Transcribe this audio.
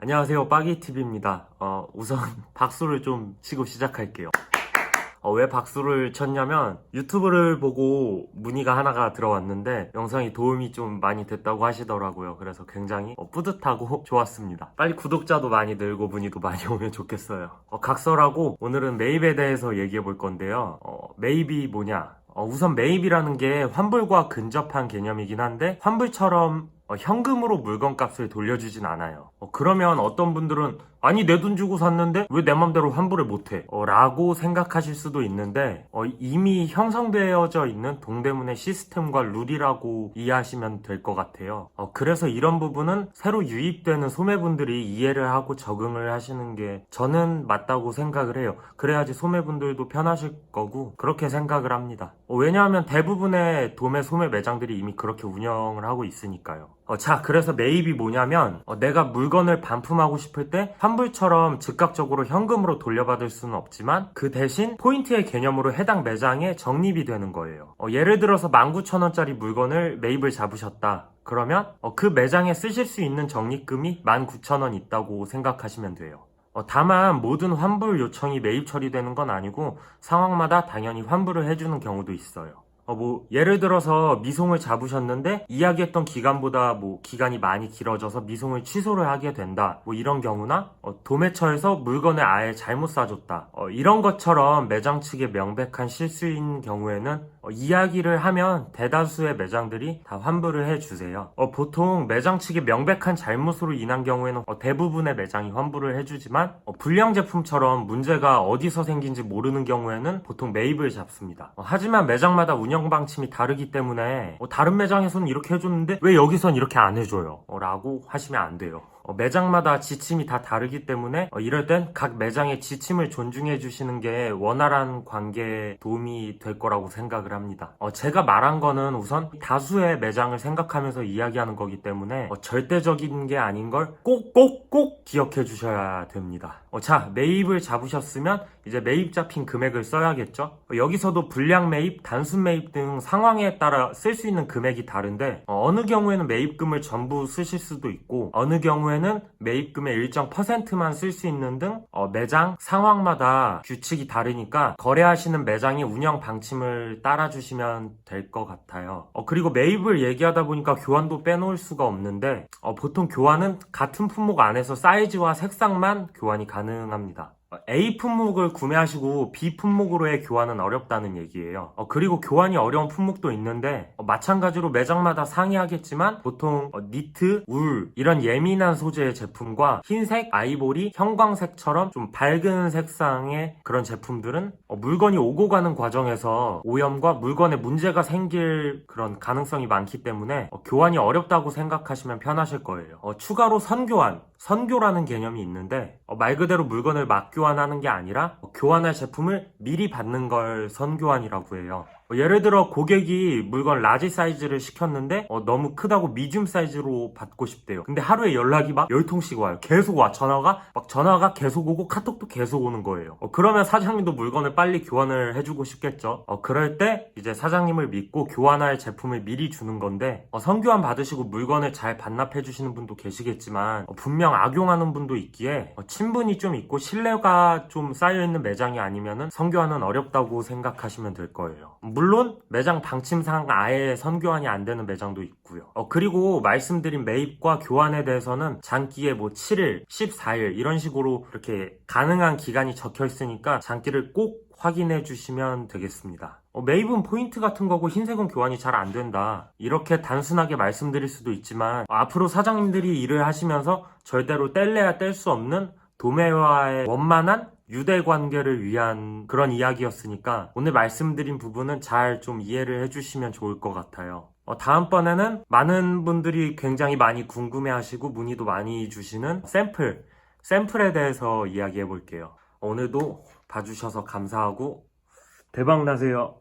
안녕하세요, 빠기TV입니다. 우선 박수를 좀 치고 시작할게요. 왜 박수를 쳤냐면 유튜브를 보고 문의가 하나가 들어왔는데 영상이 도움이 좀 많이 됐다고 하시더라고요. 그래서 굉장히 뿌듯하고 좋았습니다. 빨리 구독자도 많이 늘고 문의도 많이 오면 좋겠어요. 각설하고 오늘은 매입에 대해서 얘기해 볼 건데요. 매입이 뭐냐? 우선 매입이라는 게 환불과 근접한 개념이긴 한데 환불처럼 현금으로 물건값을 돌려주진 않아요. 그러면 어떤 분들은 아니 내 돈 주고 샀는데 왜 내 맘대로 환불을 못해? 라고 생각하실 수도 있는데 이미 형성되어져 있는 동대문의 시스템과 룰이라고 이해하시면 될 것 같아요. 그래서 이런 부분은 새로 유입되는 소매분들이 이해를 하고 적응을 하시는 게 저는 맞다고 생각을 해요. 그래야지 소매분들도 편하실 거고 그렇게 생각을 합니다. 왜냐하면 대부분의 도매 소매 매장들이 이미 그렇게 운영을 하고 있으니까요. 자, 그래서 매입이 뭐냐면 내가 물건을 반품하고 싶을 때 환불처럼 즉각적으로 현금으로 돌려받을 수는 없지만 그 대신 포인트의 개념으로 해당 매장에 적립이 되는 거예요. 예를 들어서 19,000원짜리 물건을 매입을 잡으셨다. 그러면 그 매장에 쓰실 수 있는 적립금이 19,000원 있다고 생각하시면 돼요. 다만 모든 환불 요청이 매입 처리되는 건 아니고 상황마다 당연히 환불을 해주는 경우도 있어요. 예를 들어서 미송을 잡으셨는데 이야기했던 기간보다 기간이 많이 길어져서 미송을 취소를 하게 된다. 이런 경우나 도매처에서 물건을 아예 잘못 싸줬다. 이런 것처럼 매장 측의 명백한 실수인 경우에는 이야기를 하면 대다수의 매장들이 다 환불을 해주세요. 보통 매장 측의 명백한 잘못으로 인한 경우에는 대부분의 매장이 환불을 해주지만 불량 제품처럼 문제가 어디서 생긴지 모르는 경우에는 보통 매입을 잡습니다. 하지만 매장마다 운영 방침이 다르기 때문에 다른 매장에서는 이렇게 해줬는데 왜 여기선 이렇게 안 해줘요? 라고 하시면 안 돼요. 매장마다 지침이 다 다르기 때문에 이럴 땐 각 매장의 지침을 존중해 주시는 게 원활한 관계에 도움이 될 거라고 생각을 합니다. 제가 말한 거는 우선 다수의 매장을 생각하면서 이야기하는 거기 때문에 절대적인 게 아닌 걸 꼭 기억해 주셔야 됩니다. 자, 매입을 잡으셨으면 이제 매입 잡힌 금액을 써야겠죠? 여기서도 불량 매입, 단순 매입 등 상황에 따라 쓸 수 있는 금액이 다른데 어느 경우에는 매입금을 전부 쓰실 수도 있고 어느 경우에는 매입금의 일정 %만 쓸 수 있는 등 매장 상황마다 규칙이 다르니까 거래하시는 매장의 운영 방침을 따라주시면 될 것 같아요. 그리고 매입을 얘기하다 보니까 교환도 빼놓을 수가 없는데 보통 교환은 같은 품목 안에서 사이즈와 색상만 교환이 가능합니다. A 품목을 구매하시고 B 품목으로의 교환은 어렵다는 얘기예요. 그리고 교환이 어려운 품목도 있는데 마찬가지로 매장마다 상이하겠지만 보통 니트, 울 이런 예민한 소재의 제품과 흰색, 아이보리, 형광색처럼 좀 밝은 색상의 그런 제품들은 물건이 오고 가는 과정에서 오염과 물건에 문제가 생길 그런 가능성이 많기 때문에 교환이 어렵다고 생각하시면 편하실 거예요. 추가로 선교라는 개념이 있는데 말 그대로 물건을 막 교환하는 게 아니라 교환할 제품을 미리 받는 걸 선교환이라고 해요. 예를 들어 고객이 물건 라지 사이즈를 시켰는데 너무 크다고 미디움 사이즈로 받고 싶대요. 근데 하루에 연락이 막 10통씩 와요. 계속 와. 전화가 계속 오고 카톡도 계속 오는 거예요. 그러면 사장님도 물건을 빨리 교환을 해주고 싶겠죠. 그럴 때 이제 사장님을 믿고 교환할 제품을 미리 주는 건데 선교환 받으시고 물건을 잘 반납해 주시는 분도 계시겠지만 분명 악용하는 분도 있기에 친분이 좀 있고 신뢰가 좀 쌓여있는 매장이 아니면은 선교환은 어렵다고 생각하시면 될 거예요. 물론 매장 방침상 아예 선교환이 안 되는 매장도 있고요. 그리고 말씀드린 매입과 교환에 대해서는 장기에 7일, 14일 이런 식으로 이렇게 가능한 기간이 적혀 있으니까 장기를 꼭 확인해 주시면 되겠습니다. 매입은 포인트 같은 거고 흰색은 교환이 잘 안 된다. 이렇게 단순하게 말씀드릴 수도 있지만 앞으로 사장님들이 일을 하시면서 절대로 뗄래야 뗄 수 없는 도매와의 원만한 유대 관계를 위한 그런 이야기였으니까 오늘 말씀드린 부분은 잘 좀 이해를 해주시면 좋을 것 같아요. 다음번에는 많은 분들이 굉장히 많이 궁금해 하시고 문의도 많이 주시는 샘플에 대해서 이야기해 볼게요. 오늘도 봐주셔서 감사하고 대박 나세요.